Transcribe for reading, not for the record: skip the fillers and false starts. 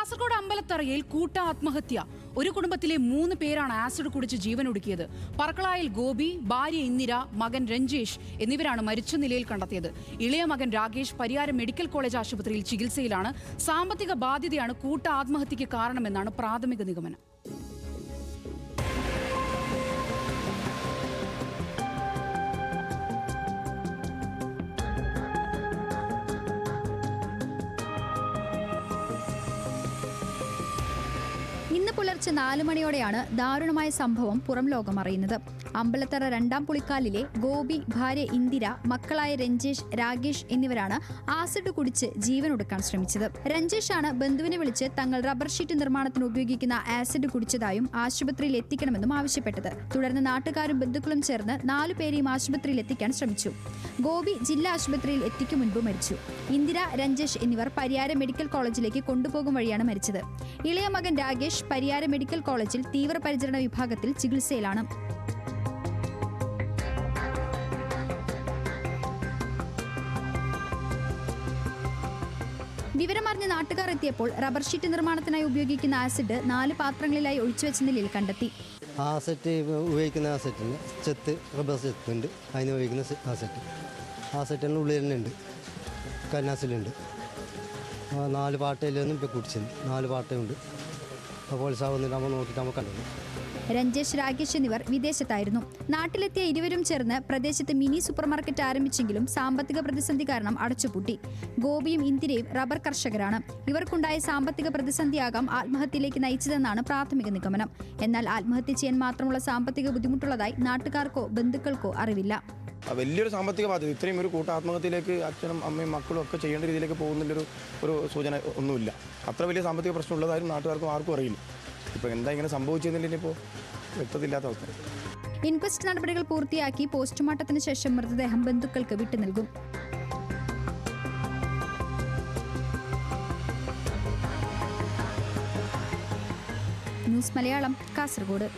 കാസർഗോഡ് അമ്പലത്തറയിൽ കൂട്ട ആത്മഹത്യ. ഒരു കുടുംബത്തിലെ 3 പേരാണ് ആസിഡ് കുടിച്ച് ജീവനൊടുക്കിയത്. പറക്കളായിൽ ഗോപി, ഭാര്യ ഇന്ദിര, മകൻ രഞ്ജേഷ് എന്നിവരാണ് മരിച്ച നിലയിൽ കണ്ടെത്തിയത്. ഇളയ മകൻ രാകേഷ് പരിയാരം മെഡിക്കൽ കോളേജ് ആശുപത്രിയിൽ ചികിത്സയിലാണ്. സാമ്പത്തിക ബാധ്യതയാണ് കൂട്ട ആത്മഹത്യക്ക് കാരണമെന്നാണ് പ്രാഥമിക നിഗമനം. ഇന്ന് പുലർച്ചെ 4 മണിയോടെയാണ് ദാരുണമായ സംഭവം പുറം ലോകം അറിയുന്നത്. അമ്പലത്തറ 2-ാം പുളിക്കാലിലെ ഗോപി, ഭാര്യ ഇന്ദിര, മക്കളായ രഞ്ജേഷ്, രാകേഷ് എന്നിവരാണ് ആസിഡ് കുടിച്ച് ജീവനൊടുക്കാൻ ശ്രമിച്ചത്. രഞ്ജേഷാണ് ബന്ധുവിനെ വിളിച്ച് തങ്ങൾ റബ്ബർ ഷീറ്റ് നിർമ്മാണത്തിന് ഉപയോഗിക്കുന്ന ആസിഡ് കുടിച്ചതായും ആശുപത്രിയിൽ എത്തിക്കണമെന്നും ആവശ്യപ്പെട്ടത്. തുടർന്ന് നാട്ടുകാരും ബന്ധുക്കളും ചേർന്ന് 4 പേരെയും ആശുപത്രിയിൽ എത്തിക്കാൻ ശ്രമിച്ചു. ഗോപി ജില്ലാ ആശുപത്രിയിൽ എത്തിക്കും മുൻപ് മരിച്ചു. ഇന്ദിര, രഞ്ജേഷ് എന്നിവർ പരിയാരം മെഡിക്കൽ കോളേജിലേക്ക് കൊണ്ടുപോകും വഴിയാണ് മരിച്ചത്. ഇളയ മകൻ രാകേഷ് പരിയാരം മെഡിക്കൽ കോളേജിൽ തീവ്രപരിചരണ വിഭാഗത്തിൽ ചികിത്സയിലാണ്. വിവരമറിഞ്ഞ് നാട്ടുകാർ എത്തിയപ്പോൾ റബ്ബർ ഷീറ്റ് നിർമ്മാണത്തിനായി ഉപയോഗിക്കുന്ന ആസിഡ് 4 പാത്രങ്ങളിലായി ഒഴിച്ചുവെച്ച നിലയിൽ കണ്ടെത്തി. ആസിഡ് ഉപയോഗിക്കുന്ന ആസിഡിന് ചെത്ത് റബ്ബർ ചെത്ത് ഉണ്ട്, അതിന് ഉപയോഗിക്കുന്ന ആസിഡിന് ഉള്ളിൽ തന്നെ ഉണ്ട്, കന്നാസിലുണ്ട്. 4 പാട്ടയിലൊന്നും ഇപ്പോൾ കുടിച്ചത് 4 പാട്ടയുണ്ട്. അപ്പോൾ സാവുന്നിട്ട് നമ്മൾ നോക്കിയിട്ട് നമ്മൾ കണ്ടത്. രഞ്ജേഷ്, രാകേഷ് എന്നിവർ വിദേശത്തായിരുന്നു. നാട്ടിലെത്തിയ ഇരുവരും ചേർന്ന് പ്രദേശത്ത് മിനി സൂപ്പർ മാർക്കറ്റ് ആരംഭിച്ചെങ്കിലും സാമ്പത്തിക പ്രതിസന്ധി കാരണം അടച്ചുപൂട്ടി. ഗോപിയും ഇന്ദിരയും റബ്ബർ കർഷകരാണ്. ഇവർക്കുണ്ടായ സാമ്പത്തിക പ്രതിസന്ധിയാകാം ആത്മഹത്യയിലേക്ക് നയിച്ചതെന്നാണ് പ്രാഥമിക നിഗമനം. എന്നാൽ ആത്മഹത്യ ചെയ്യാൻ മാത്രമുള്ള സാമ്പത്തിക ബുദ്ധിമുട്ടുള്ളതായി നാട്ടുകാർക്കോ ബന്ധുക്കൾക്കോ അറിവില്ല. വലിയൊരു സാമ്പത്തിക ബാധ്യത, ഇത്രയും ഒരു കൂട്ട ആത്മഹത്യയിലേക്ക് അച്ഛനും അമ്മയും മക്കളും ഒക്കെ ചെയ്യേണ്ട രീതിയിലേക്ക് പോകുന്നതിൻ്റെ സൂചന ഒന്നുമില്ല. അത്ര വലിയ സാമ്പത്തിക പ്രശ്നം ഉള്ളതായും നാട്ടുകാർക്കും ആർക്കും അറിയില്ല. ഇപ്പോൾ എന്താ ഇങ്ങനെ സംഭവിച്ചതിൻ്റെ ഇപ്പോൾ വ്യക്തതയില്ലാത്ത അവസ്ഥ. ഇൻക്വസ്റ്റ് നടപടികൾ പൂർത്തിയാക്കി പോസ്റ്റ്മോർട്ടത്തിന് ശേഷം മൃതദേഹം ബന്ധുക്കൾക്ക് വിട്ടു നൽകും. ന്യൂസ് മലയാളം, കാസർഗോഡ്.